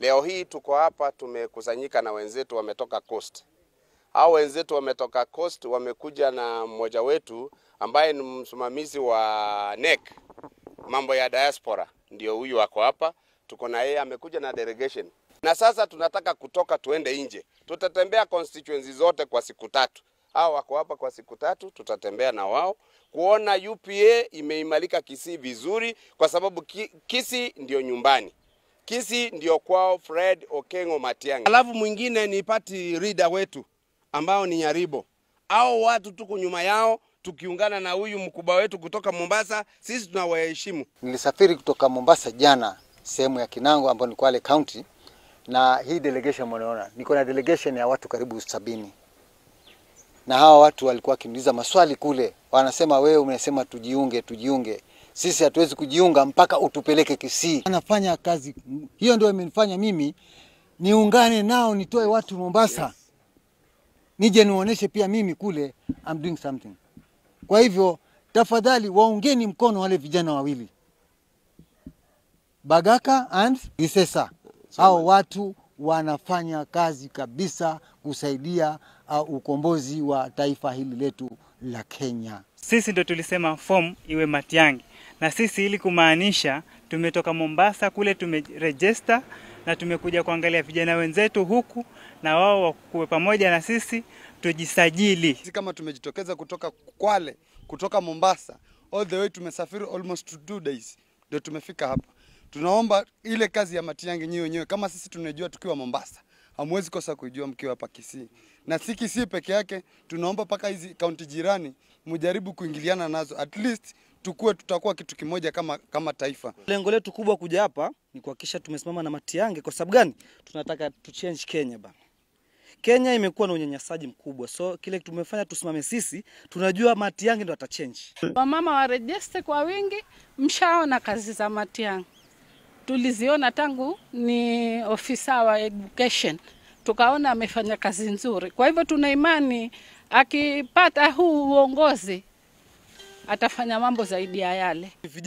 Leo hii tuko hapa tumekusanyika na wenzetu wametoka Coast. Hao wenzetu wametoka Coast wamekuja na mmoja wetu ambaye ni msimamizi wa NEC, mambo ya diaspora. Ndio huyu wako hapa. Tuko na yeye amekuja na delegation. Na sasa tunataka kutoka tuende nje. Tutatembea constituencies zote kwa siku 3. Hao wako hapa kwa siku 3, tutatembea na wao kuona UPA imeimarika Kisii vizuri kwa sababu Kisii ndio nyumbani. Kisii ndio kwao Fred Okengo Matiang'i. Alafu mwingine ni party leader wetu ambao ni Nyaribo. Hao watu tuko nyuma yao tukiungana na huyu mkubwa wetu kutoka Mombasa, sisi tunawaheshimu. Nilisafiri kutoka Mombasa jana sehemu ya Kinango ambayo ni Kwale County, na hii delegation mnaona niko na delegation ya watu karibu 70. Na hawa watu walikuwa wakiniuliza maswali kule. Wanasema wewe umesema tujiunge. Sisi hatuwezi kujiunga mpaka utupeleke Kisii. Anafanya kazi. Hiyo ndio imenifanya mimi niungane nao, nitoe watu Mombasa. Yes. Nije nionyeshe pia mimi kule I'm doing something. Kwa hivyo tafadhali waungeni mkono wale vijana wawili, Bagaka and Isesa. Hao watu wanafanya kazi kabisa kusaidia ukombozi wa taifa hili letu la Kenya. Sisi ndio tulisema form iwe Matiang'i, na sisi ili kumaanisha tumetoka Mombasa kule tumeregister na tumekuja kuangalia vijana wenzetu huku na wao wakuwe pamoja na sisi tujisajili. Sisi kama tumejitokeza kutoka Kwale, kutoka Mombasa, all the way tumesafiri almost 2 days ndio tumefika hapa. Tunaomba ile kazi ya Matiang'i nyinyi wenyewe kama sisi tunajua tukiwa Mombasa, hamwezi kosa kujua mkiwa hapa Kisii. Na si Kisii peke yake, tunaomba paka hizi kaunti jirani mjaribu kuingiliana nazo. At least tutakuwa kitu kimoja kama taifa. Lengo letu kubwa kuja hapa ni kuhakikisha tumesimama na Matiang'i. Kwa sababu gani? Tunataka tu change Kenya bana. Kenya imekuwa na unyanyasaji mkubwa. So kile tumefanya tusimame sisi, tunajua Matiang'i ndo atachange. Wamama wa register kwa wingi, mshaona kazi za Matiang'i. Tuliziona tangu ni ofisa wa education. Tukaona amefanya kazi nzuri. Kwa hivyo tuna imani akipata huu uongozi atafanya mambo zaidi ya yale.